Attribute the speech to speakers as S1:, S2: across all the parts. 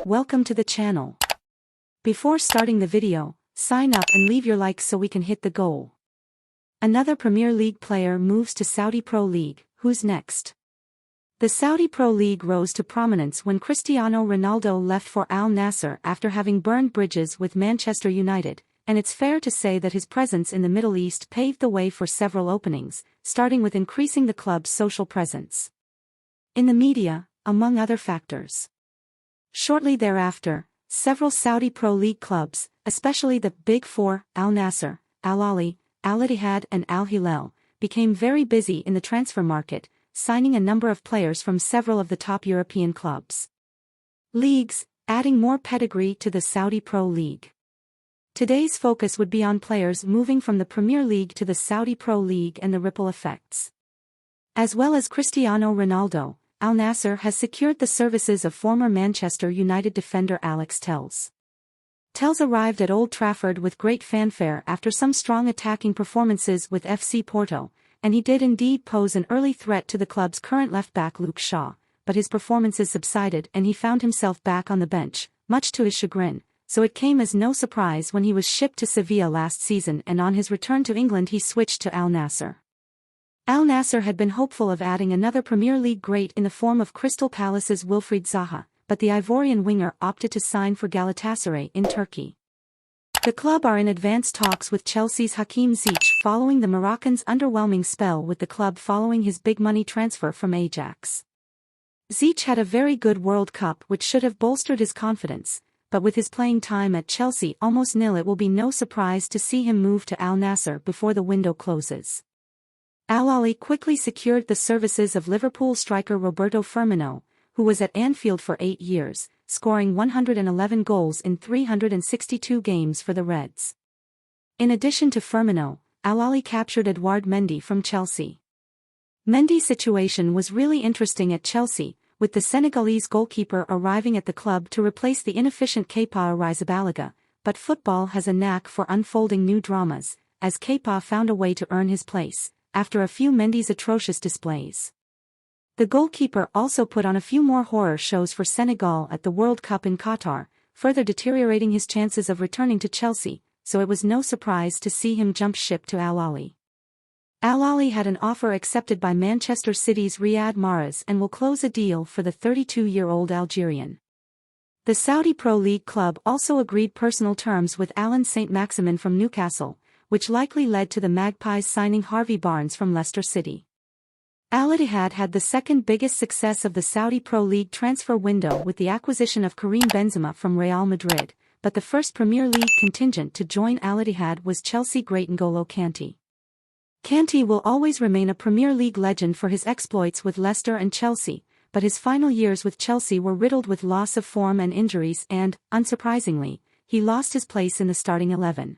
S1: Welcome to the channel. Before starting the video, sign up and leave your like so we can hit the goal. Another Premier League player moves to Saudi Pro League. Who's next? The Saudi Pro League rose to prominence when Cristiano Ronaldo left for Al Nassr after having burned bridges with Manchester United, and it's fair to say that his presence in the Middle East paved the way for several openings, starting with increasing the club's social presence in the media, among other factors. Shortly thereafter, several Saudi Pro League clubs, especially the Big Four, Al Nassr, Al Ahly, Al Ittihad and Al Hilal, became very busy in the transfer market, signing a number of players from several of the top European clubs. Leagues, adding more pedigree to the Saudi Pro League. Today's focus would be on players moving from the Premier League to the Saudi Pro League and the ripple effects. As well as Cristiano Ronaldo, Al Nassr has secured the services of former Manchester United defender Alex Telles. Telles arrived at Old Trafford with great fanfare after some strong attacking performances with FC Porto, and he did indeed pose an early threat to the club's current left-back Luke Shaw, but his performances subsided and he found himself back on the bench, much to his chagrin, so it came as no surprise when he was shipped to Sevilla last season, and on his return to England he switched to Al Nassr. Al Nassr had been hopeful of adding another Premier League great in the form of Crystal Palace's Wilfried Zaha, but the Ivorian winger opted to sign for Galatasaray in Turkey. The club are in advanced talks with Chelsea's Hakim Ziyech following the Moroccan's underwhelming spell with the club following his big money transfer from Ajax. Ziyech had a very good World Cup which should have bolstered his confidence, but with his playing time at Chelsea almost nil, it will be no surprise to see him move to Al Nassr before the window closes. Al Ahly quickly secured the services of Liverpool striker Roberto Firmino, who was at Anfield for 8 years, scoring 111 goals in 362 games for the Reds. In addition to Firmino, Al Ahly captured Edouard Mendy from Chelsea. Mendy's situation was really interesting at Chelsea, with the Senegalese goalkeeper arriving at the club to replace the inefficient Kepa Arrizabalaga, but football has a knack for unfolding new dramas, as Kepa found a way to earn his place, after a few Mendy's atrocious displays. The goalkeeper also put on a few more horror shows for Senegal at the World Cup in Qatar, further deteriorating his chances of returning to Chelsea, so it was no surprise to see him jump ship to Al Ahly. Al Ahly had an offer accepted by Manchester City's Riyad Mahrez and will close a deal for the 32-year-old Algerian. The Saudi Pro League club also agreed personal terms with Alan St-Maximin from Newcastle, which likely led to the Magpies signing Harvey Barnes from Leicester City. Al Ittihad had the second biggest success of the Saudi Pro League transfer window with the acquisition of Karim Benzema from Real Madrid, but the first Premier League contingent to join Al Ittihad was Chelsea great N'Golo Kanté. Kanté will always remain a Premier League legend for his exploits with Leicester and Chelsea, but his final years with Chelsea were riddled with loss of form and injuries and, unsurprisingly, he lost his place in the starting 11.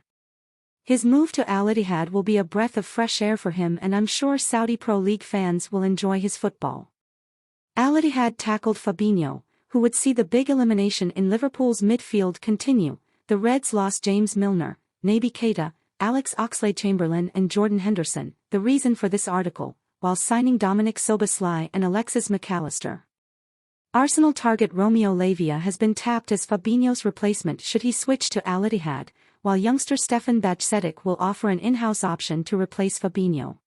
S1: His move to Al Ittihad will be a breath of fresh air for him, and I'm sure Saudi Pro League fans will enjoy his football. Al Ittihad tackled Fabinho, who would see the big elimination in Liverpool's midfield continue. The Reds lost James Milner, Naby Keita, Alex Oxlade-Chamberlain and Jordan Henderson, the reason for this article, while signing Dominic Szoboszlai and Alexis McAllister. Arsenal target Romeo Lavia has been tapped as Fabinho's replacement should he switch to Al Ittihad, while youngster Stefan Bajcetic will offer an in-house option to replace Fabinho.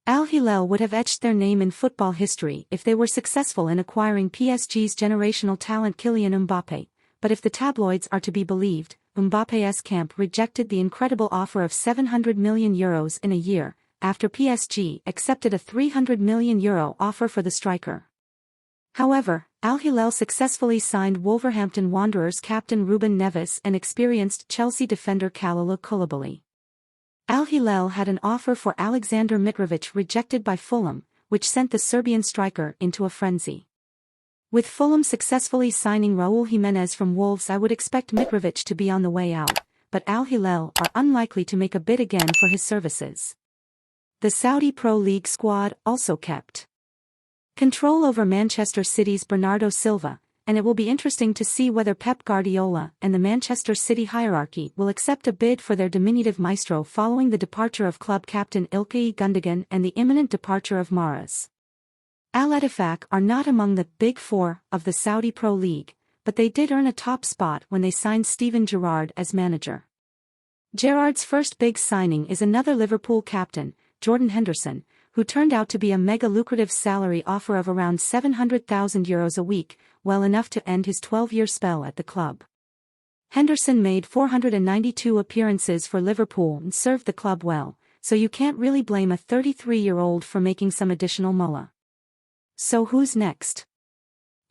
S1: Al Hilal would have etched their name in football history if they were successful in acquiring PSG's generational talent Kylian Mbappé, but if the tabloids are to be believed, Mbappe's camp rejected the incredible offer of €700 million in a year, after PSG accepted a €300 million offer for the striker. However, Al Hilal successfully signed Wolverhampton Wanderers captain Ruben Neves and experienced Chelsea defender Kalidou Koulibaly. Al Hilal had an offer for Alexander Mitrovic rejected by Fulham, which sent the Serbian striker into a frenzy. With Fulham successfully signing Raúl Jiménez from Wolves, I would expect Mitrovic to be on the way out, but Al Hilal are unlikely to make a bid again for his services. The Saudi Pro League squad also kept control over Manchester City's Bernardo Silva, and it will be interesting to see whether Pep Guardiola and the Manchester City hierarchy will accept a bid for their diminutive maestro following the departure of club captain Ilkay Gundogan and the imminent departure of Mahrez. Al Ettifaq are not among the Big Four of the Saudi Pro League, but they did earn a top spot when they signed Steven Gerrard as manager. Gerrard's first big signing is another Liverpool captain, Jordan Henderson, who turned out to be a mega-lucrative salary offer of around €700,000 a week, well enough to end his 12-year spell at the club. Henderson made 492 appearances for Liverpool and served the club well, so you can't really blame a 33-year-old for making some additional mullah. So who's next?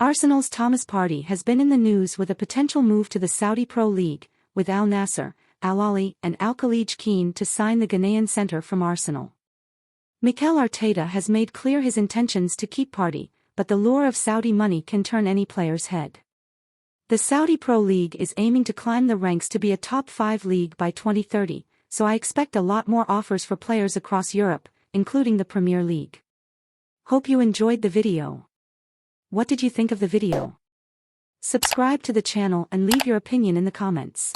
S1: Arsenal's Thomas Partey has been in the news with a potential move to the Saudi Pro League, with Al Nassr, Al Ahly and Al Khalij keen to sign the Ghanaian centre from Arsenal. Mikel Arteta has made clear his intentions to keep Partey, but the lure of Saudi money can turn any player's head. The Saudi Pro League is aiming to climb the ranks to be a top 5 league by 2030, so I expect a lot more offers for players across Europe, including the Premier League. Hope you enjoyed the video. What did you think of the video? Subscribe to the channel and leave your opinion in the comments.